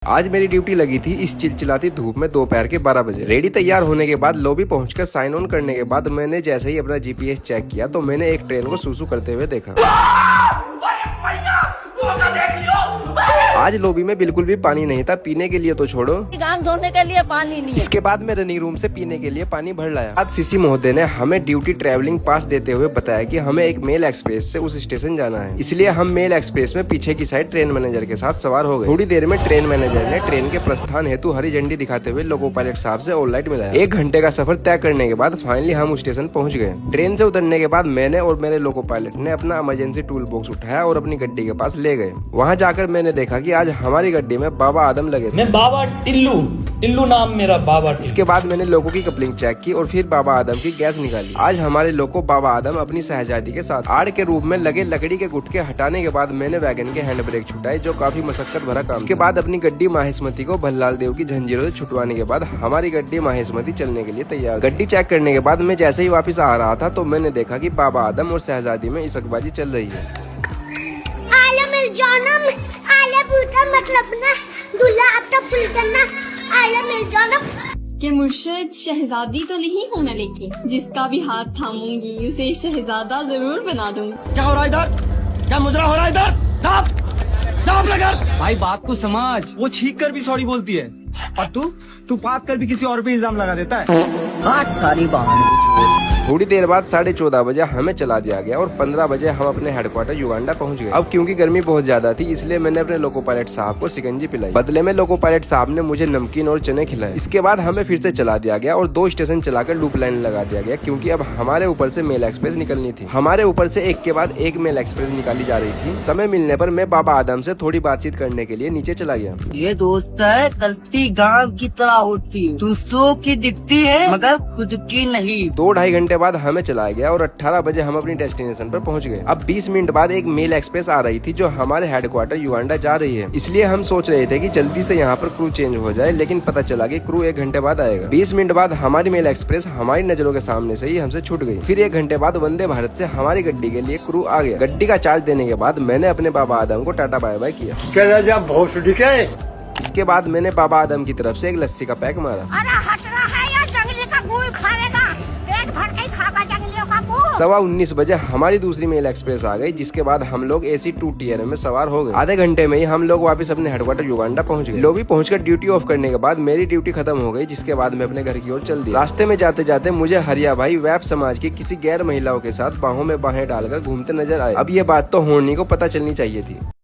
आज मेरी ड्यूटी लगी थी इस चिलचिलाती धूप में दोपहर के 12 बजे। रेडी तैयार होने के बाद लॉबी पहुंचकर साइन ऑन करने के बाद मैंने जैसे ही अपना जीपीएस चेक किया तो मैंने एक ट्रेन को सूसू करते हुए देखा। आज लॉबी में बिल्कुल भी पानी नहीं था, पीने के लिए तो छोड़ो, काम धोने के लिए पानी नहीं। इसके बाद मैं रनिंग रूम से पीने के लिए पानी भर लाया। आज सीसी महोदय ने हमें ड्यूटी ट्रैवलिंग पास देते हुए बताया कि हमें एक मेल एक्सप्रेस से उस स्टेशन जाना है, इसलिए हम मेल एक्सप्रेस में पीछे की साइड ट्रेन मैनेजर के साथ सवार हो गए। थोड़ी देर में ट्रेन मैनेजर ने ट्रेन के प्रस्थान हेतु हरी झंडी दिखाते हुए लोको पायलट साहब से ऑल राइट मिलाया। 1 घंटे का सफर तय करने के बाद फाइनली हम स्टेशन पहुँच गए। ट्रेन से उतरने के बाद मैंने और मेरे लोको पायलट ने अपना इमरजेंसी टूल बॉक्स उठाया और अपनी गड्डी के पास ले गए। वहाँ जाकर मैंने देखा कि आज हमारी गड्डी में बाबा आदम लगे थे। मैं बाबा टिल्लू नाम मेरा बाबा। इसके बाद मैंने लोगों की कपलिंग चेक की और फिर बाबा आदम की गैस निकाली। आज हमारे लोको बाबा आदम अपनी शहजादी के साथ आड़ के रूप में लगे लकड़ी के गुटके हटाने के बाद मैंने वैगन के हैंड ब्रेक छुटाए, जो काफी मशक्कत भरा काम। इसके बाद अपनी गड्डी माहिस्मती को भल्लाल देव की जंजीरों से छुटवाने के बाद हमारी गड्डी माहिस्मती चलने के लिए तैयार। गड्डी चेक करने के बाद मैं जैसे ही वापस आ रहा था तो मैंने देखा कि बाबा आदम और शहजादी में इसकबाजी चल रही है। मतलब ना दूल्हा अब तो फुल करना आला मिल जाना कि मुर्शिद शहजादी तो नहीं हूँ मैं, लेकिन जिसका भी हाथ थामूंगी उसे शहजादा जरूर बना दूंगी। क्या हो रहा है इधर? क्या मुजरा हो रहा है इधर? दाब लगा। भाई बात को समझ, वो छींक कर भी सॉरी बोलती है और तू बात कर भी किसी और पे इल्जाम लगा देता है। थोड़ी देर बाद 14:30 बजे हमें चला दिया गया और 15 बजे हम अपने हेडक्वार्टर युगांडा पहुंच गए। अब क्योंकि गर्मी बहुत ज्यादा थी इसलिए मैंने अपने लोको पायलट साहब को शिकंजी पिलाई। बदले में लोको पायलट साहब ने मुझे नमकीन और चने खिलाए। इसके बाद हमें फिर से चला दिया गया और 2 स्टेशन चलाकर लूप लाइन लगा दिया गया, क्योंकि अब हमारे ऊपर से मेल एक्सप्रेस निकलनी थी। हमारे ऊपर से एक के बाद एक मेल एक्सप्रेस निकाली जा रही थी। समय मिलने पर मैं बाबा आदम से थोड़ी बातचीत करने के लिए नीचे चला गया। ये दोस्त है कलती गांव की तरह होती है, दूसरों की दिखती है मगर खुद की नहीं। 2-2.5 घंटे बाद हमें चलाया गया और 18 बजे हम अपनी डेस्टिनेशन पर पहुंच गए। अब 20 मिनट बाद एक मेल एक्सप्रेस आ रही थी जो हमारे हेडक्वार्टर युगांडा जा रही है, इसलिए हम सोच रहे थे कि जल्दी से यहाँ पर क्रू चेंज हो जाए, लेकिन पता चला कि क्रू 1 घंटे बाद आएगा। 20 मिनट बाद हमारी मेल एक्सप्रेस हमारी नजरों के सामने से ही हमसे छूट गई। फिर 1 घंटे बाद वंदे भारत से हमारी गड्डी के लिए क्रू आ गया। गड्डी का चार्ज देने के बाद मैंने अपने बाबा आदम को टाटा बाय बाय किया। इसके बाद मैंने बाबा आदम की तरफ से एक लस्सी का पैक मारा। अरे हंस रहा है या जंगली का गुड़ खाएगा, पेट भर के खागा जंगलियों का गुड़। 19:15 बजे हमारी दूसरी मेल एक्सप्रेस आ गई, जिसके बाद हम लोग AC 2 टियर में सवार हो गए। आधे घंटे में ही हम लोग वापस अपने हेडक्वार्टर युगांडा पहुंच गए। लॉबी पहुंचकर ड्यूटी ऑफ करने के बाद मेरी ड्यूटी खत्म हो गई, जिसके बाद मैं अपने घर की ओर चल दिया। रास्ते में जाते जाते मुझे हरिया भाई वैप समाज की किसी गैर महिलाओं के साथ बाहों में बाहें डालकर घूमते नजर आए। अब ये बात तो होनी को पता चलनी चाहिए थी।